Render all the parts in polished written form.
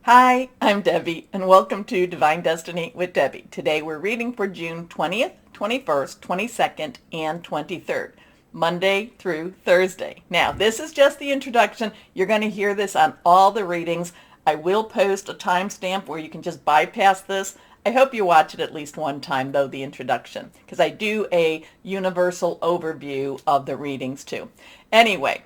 Hi, I'm Debbie, and welcome to Divine Destiny with Debbie. Today we're reading for June 20th, 21st, 22nd, and 23rd, Monday through Thursday. Now, this is just the introduction. You're going to hear this on all the readings. I will post a timestamp where you can just bypass this. I hope you watch it at least one time, though, the introduction, because I do a universal overview of the readings, too. Anyway,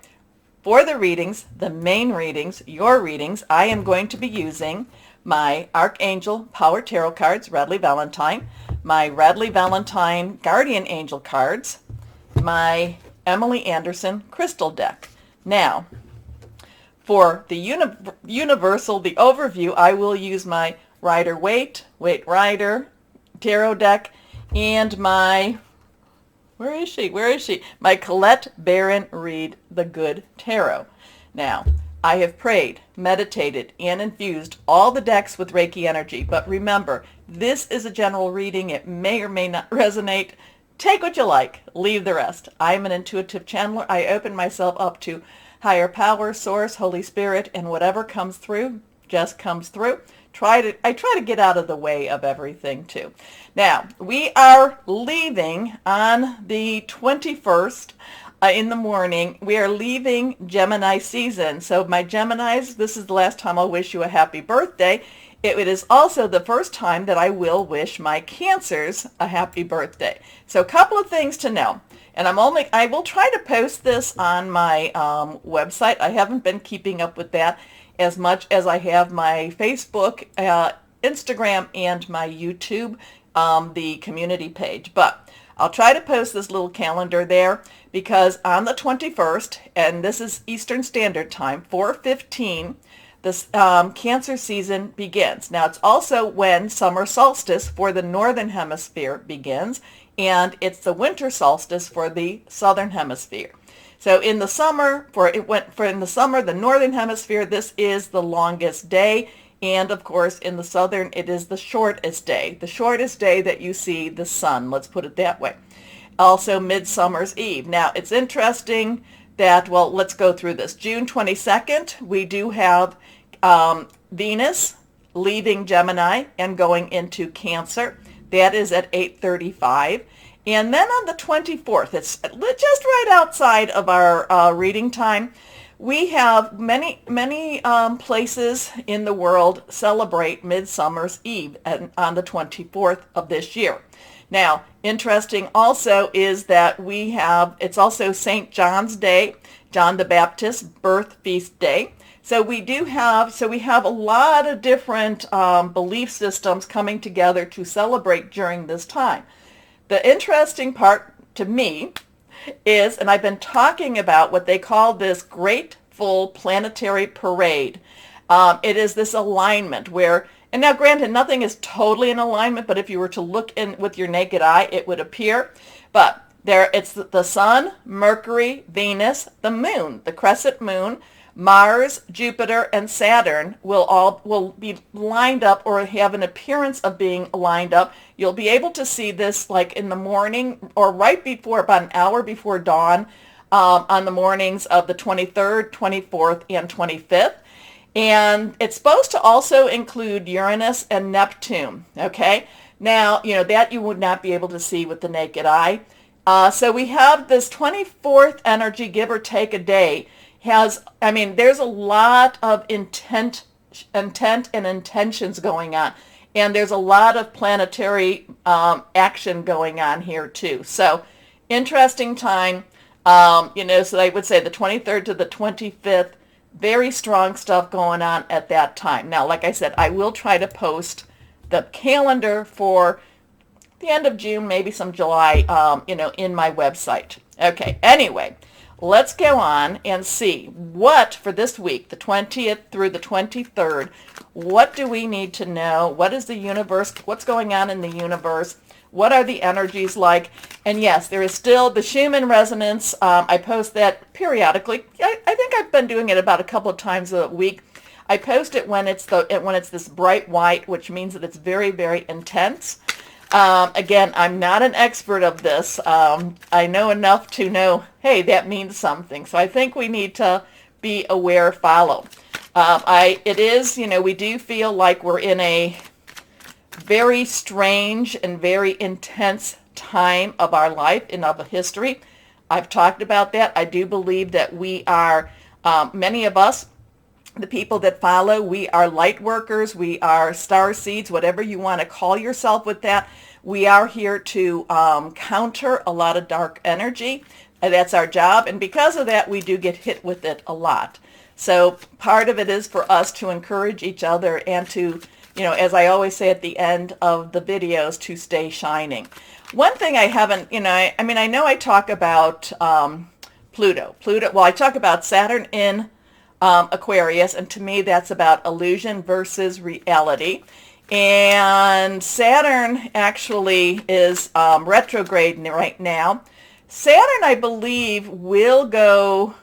for the readings, the main readings, your readings, I am going to be using my Archangel Power Tarot cards, Radley Valentine, my Radley Valentine Guardian Angel cards, my Emily Anderson Crystal deck. Now, for the universal, the overview, I will use my Rider-Waite Rider Tarot deck and my Where is she? My Colette Baron Reed the Good Tarot. Now, I have prayed, meditated, and infused all the decks with Reiki energy. But remember, this is a general reading. It may or may not resonate. Take what you like. Leave the rest. I'm an intuitive channeler. I open myself up to higher power, source, Holy Spirit, and whatever comes through just comes through. I try to get out of the way of everything too. Now, we are leaving on the 21st in the morning. We are leaving Gemini season. So my Geminis, this is the last time I'll wish you a happy birthday. It is also the first time that I will wish my Cancers a happy birthday. So a couple of things to know. And I will try to post this on my website. I haven't been keeping up with that as much as I have my Facebook, Instagram, and my YouTube, the community page. But I'll try to post this little calendar there because on the 21st, and this is Eastern Standard Time, 4:15, this Cancer season begins. Now, it's also when summer solstice for the Northern Hemisphere begins, and it's the winter solstice for the Southern Hemisphere. So in the summer, the Northern Hemisphere, this is the longest day. And of course, in the Southern, it is the shortest day that you see the sun. Let's put it that way. Also, Midsummer's Eve. Now, it's interesting that, well, let's go through this. June 22nd, we do have Venus leaving Gemini and going into Cancer. That is at 8:35. And then on the 24th, it's just right outside of our reading time, we have many places in the world celebrate Midsummer's Eve on the 24th of this year. Now, interesting also is that it's also St. John's Day, John the Baptist's birth feast day. So we have a lot of different belief systems coming together to celebrate during this time. The interesting part to me is, and I've been talking about what they call this grateful planetary parade. It is this alignment where, and now granted, nothing is totally in alignment, but if you were to look in with your naked eye, it would appear. But it's the Sun, Mercury, Venus, the Moon, the crescent moon, Mars, Jupiter, and Saturn will be lined up or have an appearance of being lined up. You'll be able to see this like in the morning or right before, about an hour before dawn, on the mornings of the 23rd, 24th, and 25th. And it's supposed to also include Uranus and Neptune, okay? Now, that you would not be able to see with the naked eye. So we have this 24th energy, give or take a day, there's a lot of intent and intentions going on. And there's a lot of planetary action going on here too. So interesting time, so I would say the 23rd to the 25th, very strong stuff going on at that time. Now, like I said, I will try to post the calendar for the end of June, maybe some July, in my website. Okay, anyway. Let's go on and see what for this week, the 20th through the 23rd, what do we need to know? What is the universe? What's going on in the universe? What are the energies like? And yes, there is still the Schumann resonance. I post that periodically. I think I've been doing it about a couple of times a week. I post it when it's this bright white, which means that it's very, very intense. Again, I'm not an expert of this. I know enough to know, hey, that means something. So I think we need to be aware, follow. It is, we do feel like we're in a very strange and very intense time of our life and of history. I've talked about that. I do believe that we are, many of us, the people that follow, we are light workers, we are star seeds, whatever you want to call yourself with that. We are here to counter a lot of dark energy. And that's our job. And because of that, we do get hit with it a lot. So part of it is for us to encourage each other and to, as I always say at the end of the videos, to stay shining. One thing I haven't, I know I talk about Pluto. Well, I talk about Saturn in Aquarius, and to me that's about illusion versus reality. And Saturn actually is retrograde right now. Saturn, I believe, will go.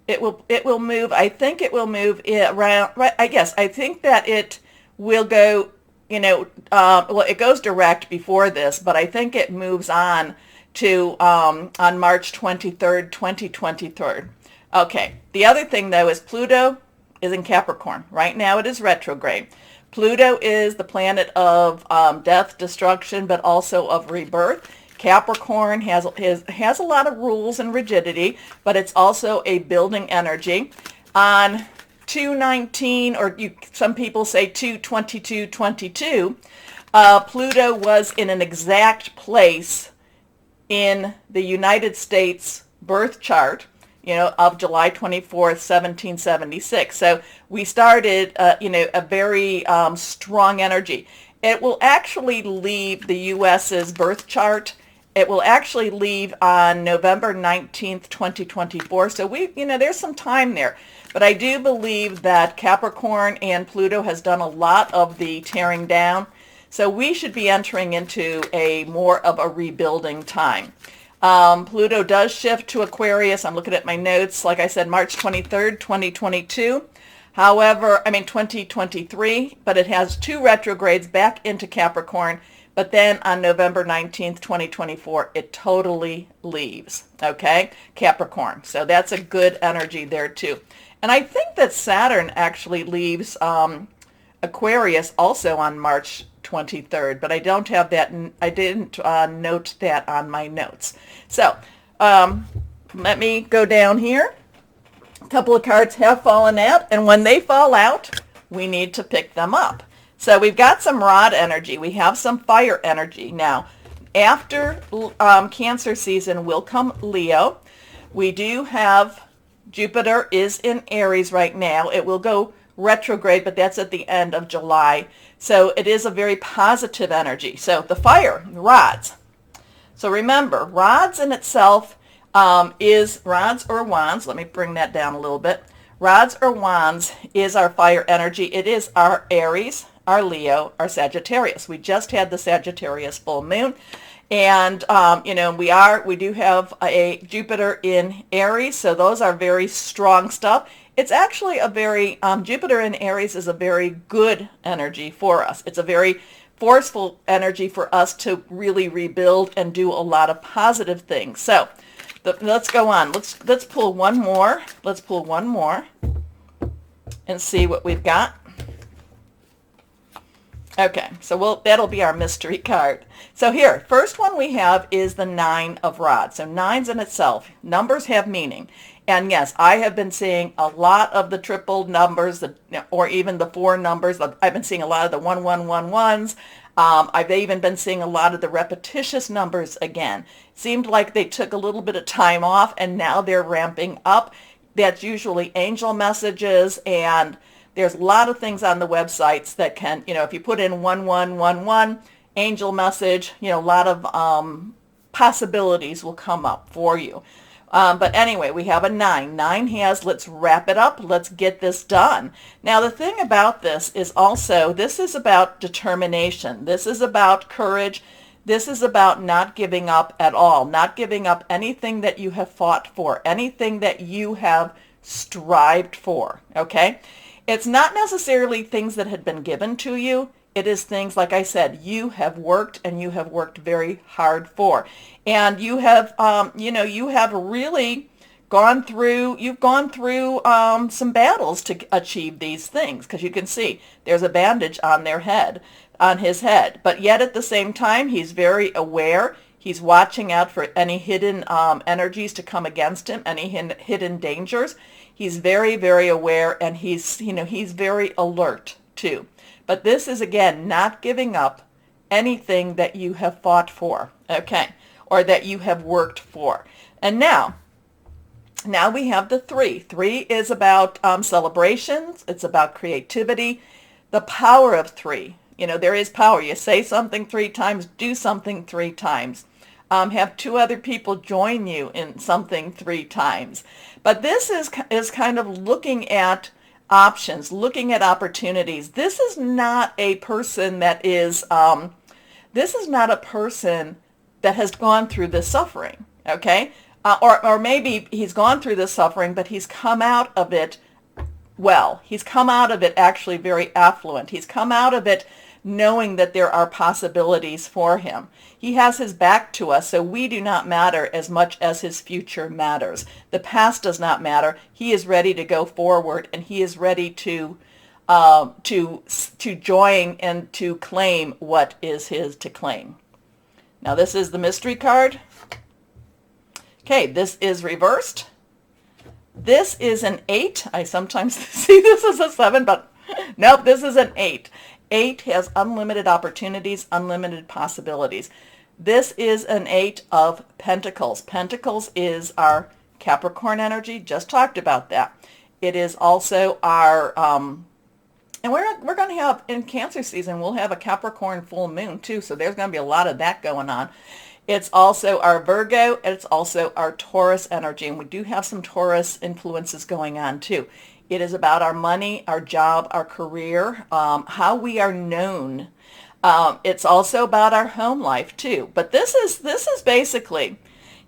It will move. I think it will move around. Right. I think that it will go. Well, it goes direct before this, but I think it moves on to on March 23rd, 2023. Okay. The other thing, though, is Pluto is in Capricorn. Right now it is retrograde. Pluto is the planet of death, destruction, but also of rebirth. Capricorn has a lot of rules and rigidity, but it's also a building energy. On 2/19, or some people say 2/22/22, Pluto was in an exact place in the United States birth chart, of July 24th, 1776. So we started, a very strong energy. It will actually leave the U.S.'s birth chart. It will actually leave on November 19th, 2024. So there's some time there. But I do believe that Capricorn and Pluto has done a lot of the tearing down. So we should be entering into more of a rebuilding time. Pluto does shift to Aquarius. I'm looking at my notes. Like I said, March 23rd, 2022. However, 2023, but it has 2 retrogrades back into Capricorn. But then on November 19th, 2024, it totally leaves, okay? Capricorn. So that's a good energy there too. And I think that Saturn actually leaves Aquarius also on March 23rd, but I don't have that. I didn't note that on my notes. So let me go down here. A couple of cards have fallen out, and when they fall out, we need to pick them up. So we've got some rod energy. We have some fire energy. Now, after Cancer season will come Leo. We do have Jupiter is in Aries right now. It will go retrograde, but that's at the end of July. So it is a very positive energy. So the fire, rods. So remember, rods in itself is rods or wands. Let me bring that down a little bit. Rods or wands is our fire energy. It is our Aries, our Leo, our Sagittarius. We just had the Sagittarius full moon. And, we do have a Jupiter in Aries. So those are very strong stuff. It's actually a very, Jupiter in Aries is a very good energy for us. It's a very forceful energy for us to really rebuild and do a lot of positive things. So let's go on. Let's pull one more. Let's pull one more and see what we've got. Okay, so that'll be our mystery card. So here, first one we have is the 9 of rods. So 9s in itself, numbers have meaning. And yes, I have been seeing a lot of the triple numbers, or even the 4 numbers. I've been seeing a lot of the 1111s. I've even been seeing a lot of the repetitious numbers again. Seemed like they took a little bit of time off, and now they're ramping up. That's usually angel messages, and there's a lot of things on the websites that can, if you put in 1111, angel message, a lot of possibilities will come up for you. But anyway, we have a 9. 9 has, let's wrap it up. Let's get this done. Now, the thing about this is also, this is about determination. This is about courage. This is about not giving up at all, not giving up anything that you have fought for, anything that you have strived for, okay? It's not necessarily things that had been given to you. It is things, like I said, you have worked, and you have worked very hard for. And you have, you have really you've gone through some battles to achieve these things, because you can see there's a bandage on his head. But yet at the same time, he's very aware. He's watching out for any hidden energies to come against him, any hidden dangers. He's very, very aware, and he's very alert too. But this is, again, not giving up anything that you have fought for, okay, or that you have worked for. And now we have the 3. 3 is about celebrations. It's about creativity. The power of 3. There is power. You say something 3 times, do something 3 times. Have 2 other people join you in something 3 times. But this is kind of looking at options, looking at opportunities. This is not a person that has gone through this suffering, okay? Or maybe he's gone through this suffering, but he's come out of it well. He's come out of it actually very affluent. He's come out of it knowing that there are possibilities for him. He has his back to us, so we do not matter as much as his future matters. The past does not matter. He is ready to go forward, and he is ready to join and to claim what is his to claim. Now this is the mystery card. Okay, this is reversed. This is an 8. I sometimes see this as a 7, but nope, this is an 8. 8 has unlimited opportunities, unlimited possibilities. This is an 8 of Pentacles. Pentacles is our Capricorn energy. Just talked about that. It is also our, and we're going to have, in Cancer season, we'll have a Capricorn full moon too, so there's going to be a lot of that going on. It's also our Virgo, and it's also our Taurus energy, and we do have some Taurus influences going on too. It is about our money, our job, our career, how we are known. It's also about our home life too. But this is basically,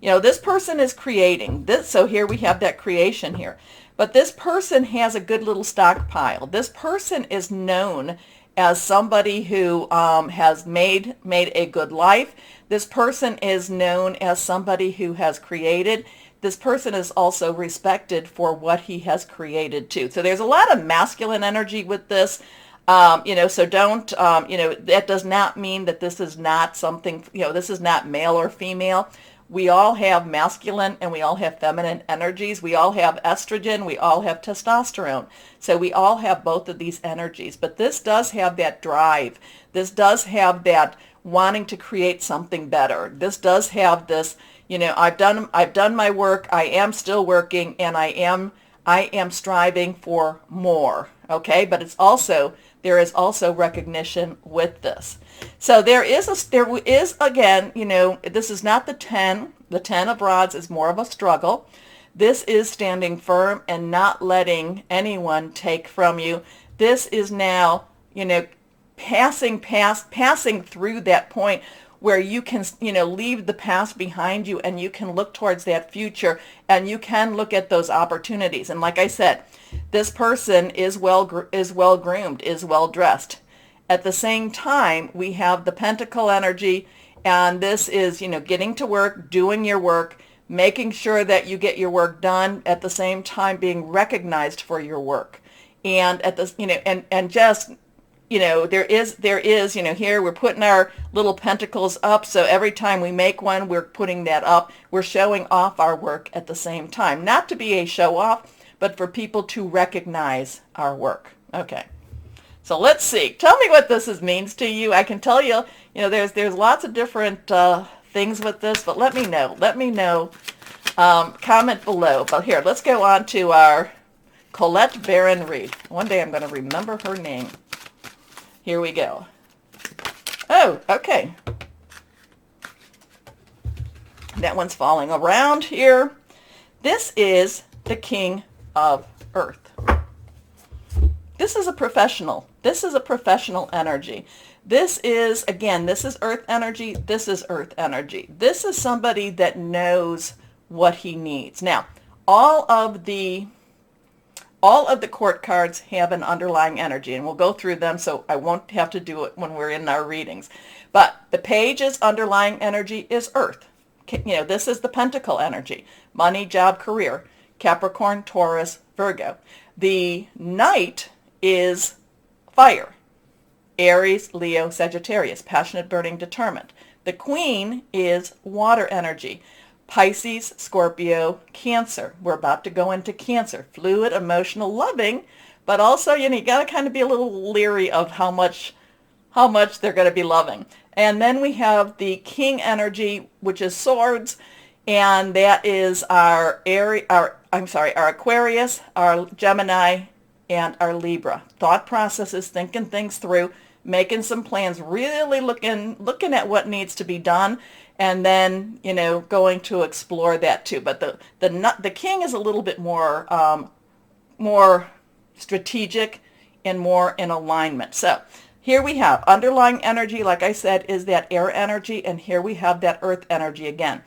this person is creating this. So here we have that creation here. But this person has a good little stockpile. This person is known as somebody who has made a good life. This person is known as somebody who has created. This person is also respected for what he has created too. So there's a lot of masculine energy with this, so don't, that does not mean that this is not something, this is not male or female. We all have masculine and we all have feminine energies. We all have estrogen. We all have testosterone. So we all have both of these energies. But this does have that drive. This does have that wanting to create something better. This does have this, I've done my work. I am still working, and I am striving for more. Okay, but there is also recognition with this. So there is again, this is not the 10. The 10 of rods is more of a struggle. This is standing firm and not letting anyone take from you. This is now, passing through that point where you can, leave the past behind you, and you can look towards that future, and you can look at those opportunities. And like I said, this person is well groomed, is well dressed. At the same time, we have the Pentacle energy, and this is, getting to work, doing your work, making sure that you get your work done, at the same time being recognized for your work. And at this, and just, there is, here we're putting our little pentacles up. So every time we make one, we're putting that up. We're showing off our work at the same time. Not to be a show off, but for people to recognize our work. Okay. So let's see. Tell me what this means to you. I can tell you, there's lots of different things with this, but let me know. Let me know. Comment below. But here, let's go on to our Colette Baron Reed. One day I'm going to remember her name. Here we go. Oh, okay. That one's falling around here. This is the King of Earth. This is a professional. This is a professional energy. This is, again, this is Earth energy. This is Earth energy. This is somebody that knows what he needs. Now, all of the court cards have an underlying energy, and we'll go through them, so I won't have to do it when we're in our readings. But the page's underlying energy is Earth. this is the Pentacle energy. Money, job, career. Capricorn, Taurus, Virgo. The Knight is fire. Aries, Leo, Sagittarius. Passionate, burning, determined. The Queen is water energy. Pisces, Scorpio, Cancer. We're about to go into Cancer. Fluid, emotional, loving, but also, you got to kind of be a little leery of how much they're going to be loving. And then we have the King energy, which is swords, and that is our Aquarius, our Gemini, and our Libra. Thought processes, thinking things through, making some plans, really looking at what needs to be done, and then, going to explore that too. But the King is a little bit more strategic and more in alignment. So here we have underlying energy, like I said, is that air energy, and here we have that earth energy again.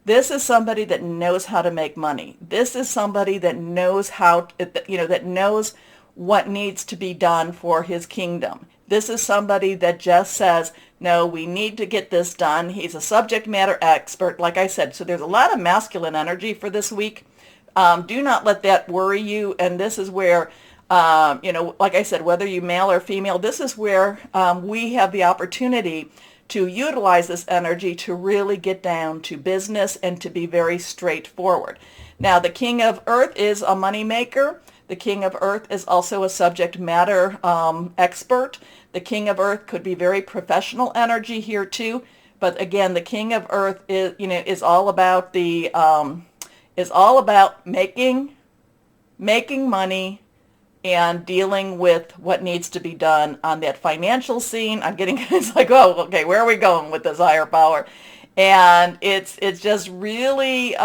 This is somebody that knows how to make money. This is somebody that knows that knows what needs to be done for his kingdom. This is somebody that just says, no, we need to get this done. He's a subject matter expert, like I said. So there's a lot of masculine energy for this week. Do not let that worry you. And this is where, like I said, whether you male or female, this is where we have the opportunity to utilize this energy to really get down to business and to be very straightforward. Now, the King of Earth is a money maker. The King of Earth is also a subject matter expert. The King of Earth could be very professional energy here too. But again, the King of Earth is all about making money and dealing with what needs to be done on that financial scene. It's like, oh, okay, where are we going with this higher power? And it's just really,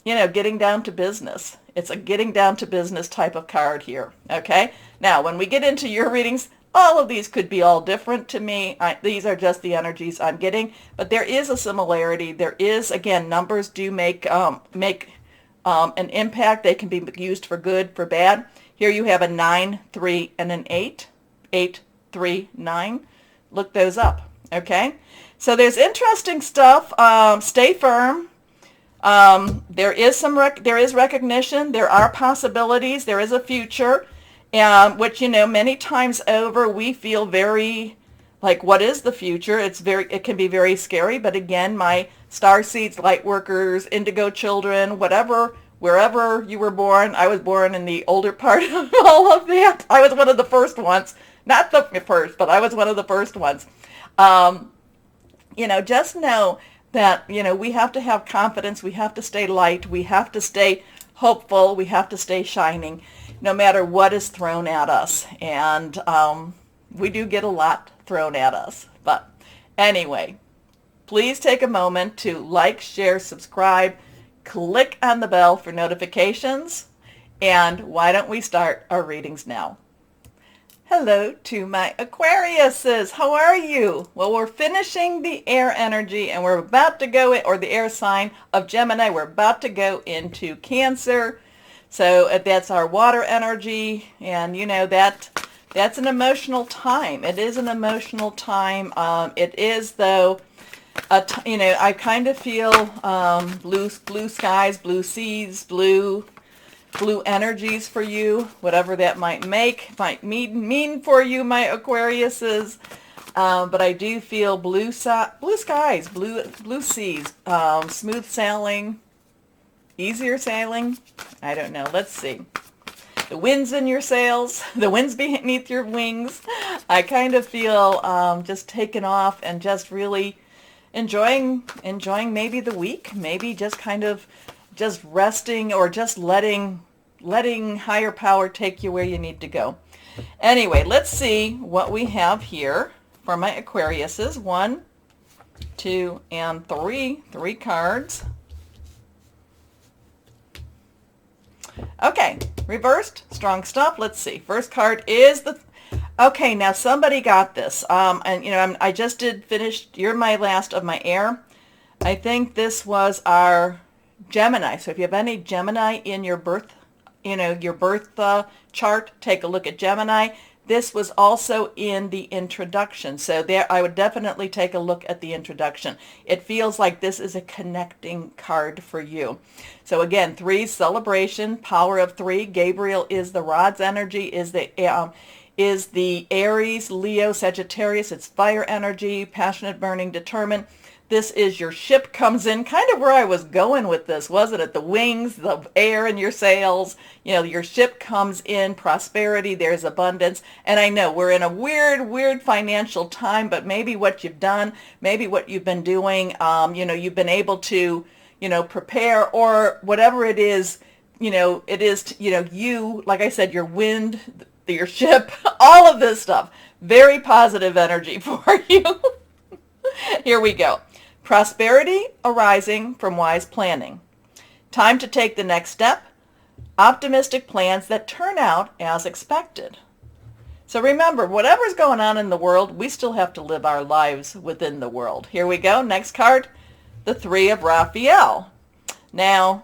getting down to business. It's a getting down to business type of card here, okay? Now, when we get into your readings, all of these could be all different to me. These are just the energies I'm getting, but there is a similarity. There is, again, numbers do make an impact. They can be used for good, for bad. Here you have a 9, 3, and an 8. 8, 3, 9. Look those up, okay? So there's interesting stuff. Stay firm. There is recognition. There are possibilities. There is a future, which, many times over we feel very like, what is the future? It can be very scary. But again, my star seeds, light workers, indigo children, wherever you were born, I was born in the older part of all of that. I was one of the first ones, not the first, but I was one of the first ones. Just know that, we have to have confidence. We have to stay light. We have to stay hopeful. We have to stay shining no matter what is thrown at us. And we do get a lot thrown at us. But anyway, please take a moment to like, share, subscribe, click on the bell for notifications. And why don't we start our readings now? Hello to my Aquariuses. How are you? Well, we're finishing the air energy and we're about to go, or the air sign of Gemini, we're about to go into Cancer. So that's our water energy, and that's an emotional time. It is an emotional time. It is, though, I kind of feel blue skies, blue seas, blue energies for you, whatever that might mean for you, my Aquariuses. But I do feel blue skies, blue seas, smooth sailing, easier sailing. I don't know. Let's see. The wind's in your sails, the wind's beneath your wings. I kind of feel just taking off and just really enjoying maybe the week, maybe just kind of just resting, or just letting higher power take you where you need to go. Anyway, let's see what we have here for my Aquariuses. 1, 2, and 3. 3 cards. Okay, reversed, strong stuff. Let's see. First card is okay, now somebody got this. And I just did finish, you're my last of my air. I think this was our Gemini. So if you have any Gemini in your birth, chart, take a look at Gemini. this was also in the introduction. So there, I would definitely take a look at the introduction. It feels like this is a connecting card for you. So again, 3, celebration, power of 3. Gabriel is the rod's energy, is the Aries, Leo, Sagittarius. It's fire energy, passionate, burning, determined. This is your ship comes in, kind of where I was going with this, wasn't it? The wings, the air in your sails, your ship comes in, prosperity, there's abundance. And I know we're in a weird financial time, but maybe what you've done, maybe what you've been doing, you've been able to, prepare, or whatever it is, you, like I said, your wind, your ship, all of this stuff, very positive energy for you. Here we go. Prosperity arising from wise planning. Time to take the next step. Optimistic plans that turn out as expected. So remember, whatever's going on in the world, we still have to live our lives within the world. Here we go. Next card, the 3 of Raphael. Now,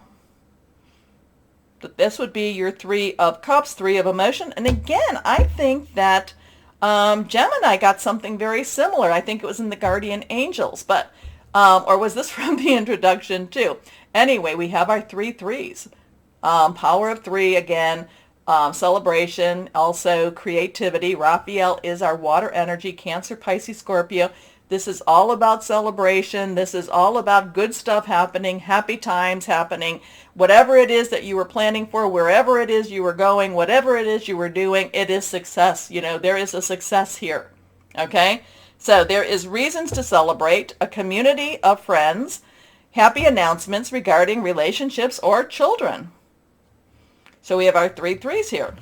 this would be your 3 of Cups, 3 of emotion. And again, I think that Gemini got something very similar. I think it was in the Guardian Angels, but or was this from the introduction too? Anyway, we have our 3 threes. Power of 3 again, celebration, also creativity. Raphael is our water energy, Cancer, Pisces, Scorpio. This is all about celebration. This is all about good stuff happening, happy times happening. Whatever it is that you were planning for, wherever it is you were going, whatever it is you were doing, it is success. There is a success here. Okay? So there is reasons to celebrate, a community of friends, happy announcements regarding relationships or children. So we have our 3 threes here.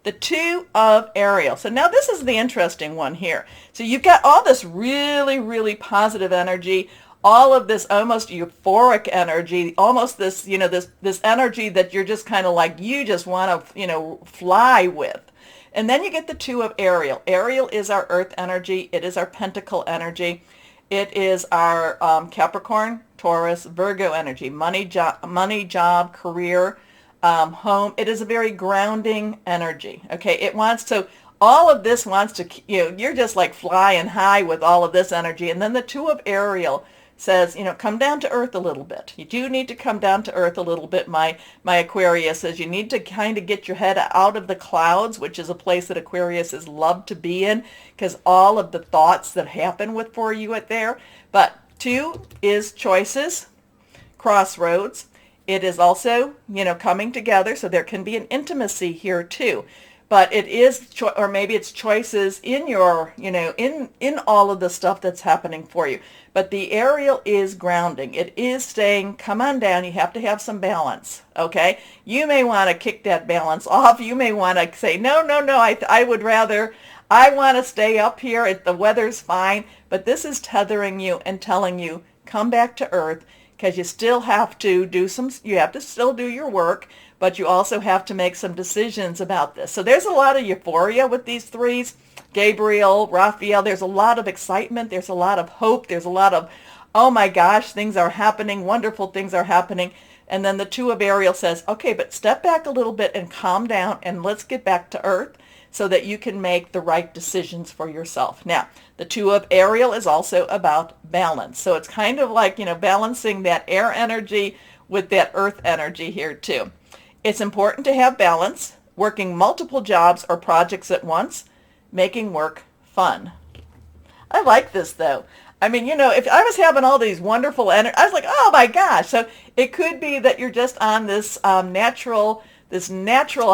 The 2 of Ariel. So now this is the interesting one here. So you've got all this really positive energy, all of this almost euphoric energy, almost this, this energy that you're just kind of like, you just want to, fly with. And then you get the 2 of Ariel. Ariel is our earth energy. It is our pentacle energy. It is our Capricorn, Taurus, Virgo energy, money, job, career, home. It is a very grounding energy. Okay, it wants to, all of this wants to, you're just like flying high with all of this energy. And then the 2 of Ariel says, come down to earth a little bit. You do need to come down to earth a little bit. My Aquarius says you need to kind of get your head out of the clouds, which is a place that Aquariuses love to be in, because all of the thoughts that happen for you at there. But 2 is choices, crossroads. It is also, coming together, so there can be an intimacy here too. But it is, or maybe it's choices in your, in all of the stuff that's happening for you. But the Ariel is grounding. It is saying, come on down. You have to have some balance, okay? You may want to kick that balance off. You may want to say, no, I would rather, I want to stay up here. The weather's fine. But this is tethering you and telling you, come back to earth, because you still have to do you have to still do your work, but you also have to make some decisions about this. So there's a lot of euphoria with these 3s. Gabriel, Raphael, there's a lot of excitement. There's a lot of hope. There's a lot of, oh my gosh, things are happening. Wonderful things are happening. And then the 2 of Ariel says, okay, but step back a little bit and calm down and let's get back to earth so that you can make the right decisions for yourself. Now, the 2 of Ariel is also about balance. So it's kind of like, balancing that air energy with that earth energy here too. It's important to have balance, working multiple jobs or projects at once, making work fun. I like this though. I mean, if I was having all these wonderful energy, I was like, oh my gosh. So it could be that you're just on this natural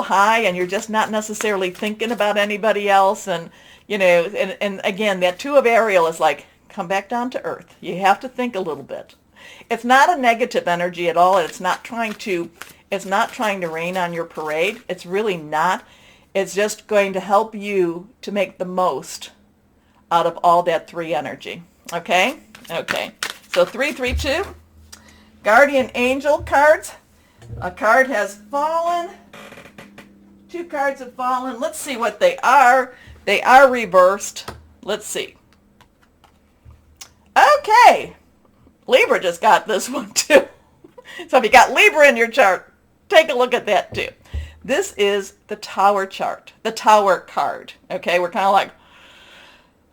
high and you're just not necessarily thinking about anybody else. And, and again, that 2 of Ariel is like, come back down to earth. You have to think a little bit. It's not a negative energy at all. It's not trying to rain on your parade. It's really not. It's just going to help you to make the most out of all that 3 energy. Okay? Okay. So 332. Guardian Angel cards. A card has fallen. 2 cards have fallen. Let's see what they are. They are reversed. Let's see. Okay. Libra just got this one too. So if you got Libra in your chart, take a look at that too. This is the Tower chart, the Tower card. Okay, we're kind of like,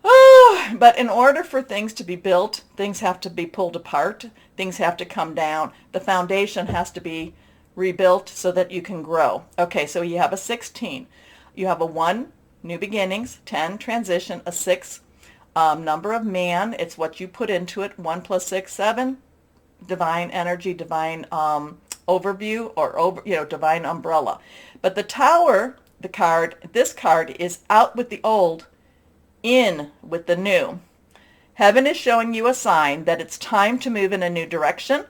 oh, but in order for things to be built, things have to be pulled apart. Things have to come down. The foundation has to be rebuilt so that you can grow. Okay, so you have a 16. You have a 1, new beginnings, 10, transition, a 6, number of man. It's what you put into it. 1 plus 6, 7. Divine energy, divine overview, or divine umbrella. But the Tower, this card is out with the old, in with the new. Heaven is showing you a sign that it's time to move in a new direction.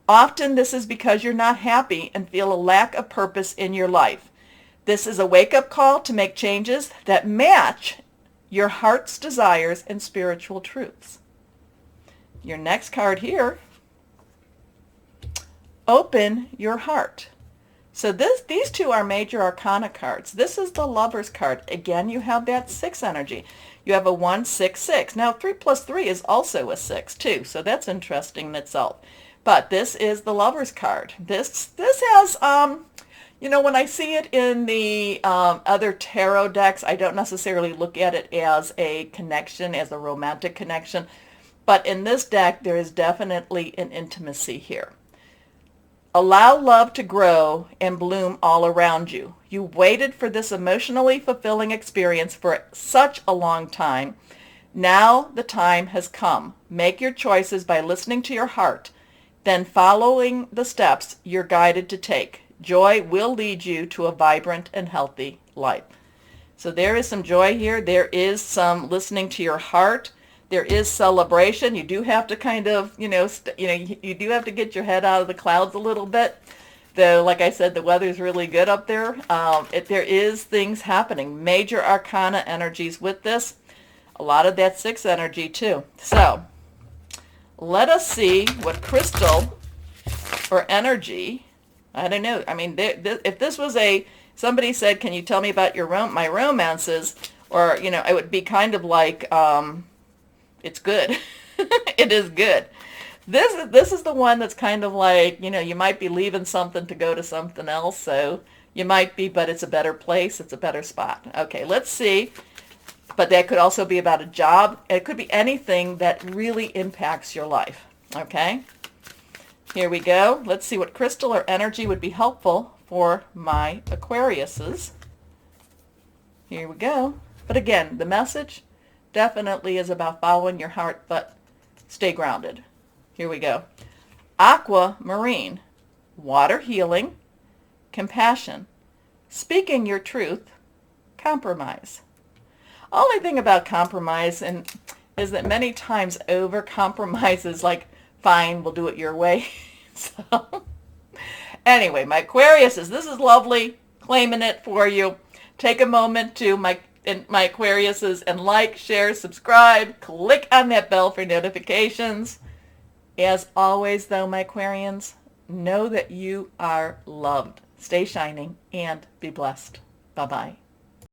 Often this is because you're not happy and feel a lack of purpose in your life. This is a wake-up call to make changes that match your heart's desires and spiritual truths. Your next card here, open your heart. So these two are major arcana cards. This is the Lover's card. Again, you have that 6 energy. You have a 1, 6, 6. Now 3 plus 3 is also a 6 too, so that's interesting in itself. But this is the Lover's card. This has, when I see it in the other tarot decks, I don't necessarily look at it as a connection, as a romantic connection. But in this deck, there is definitely an intimacy here. Allow love to grow and bloom all around you. You waited for this emotionally fulfilling experience for such a long time. Now the time has come. Make your choices by listening to your heart, then following the steps you're guided to take. Joy will lead you to a vibrant and healthy life. So there is some joy here. There is some listening to your heart. There is celebration. You do have to kind of, you do have to get your head out of the clouds a little bit. Though, like I said, the weather's really good up there. There is things happening. Major arcana energies with this. A lot of that 6 energy too. So let us see what crystal or energy, I don't know. I mean, if this was somebody said, can you tell me about my romances? Or, it would be kind of like, it's good. It is good. This is the one that's kind of like, you might be leaving something to go to something else. So you might be, but it's a better place. It's a better spot. Okay, let's see. But that could also be about a job. It could be anything that really impacts your life. Okay, here we go. Let's see what crystal or energy would be helpful for my Aquariuses. Here we go. But again, the message definitely is about following your heart, but stay grounded. Here we go. Aquamarine, water healing, compassion, speaking your truth, compromise. Only thing about compromise is that many times over compromise is like, fine, we'll do it your way. So anyway, my Aquariuses, this is lovely. Claiming it for you. Take a moment to my Aquariuses and like, share, subscribe, click on that bell for notifications. As always, though, my Aquarians, know that you are loved. Stay shining and be blessed. Bye-bye.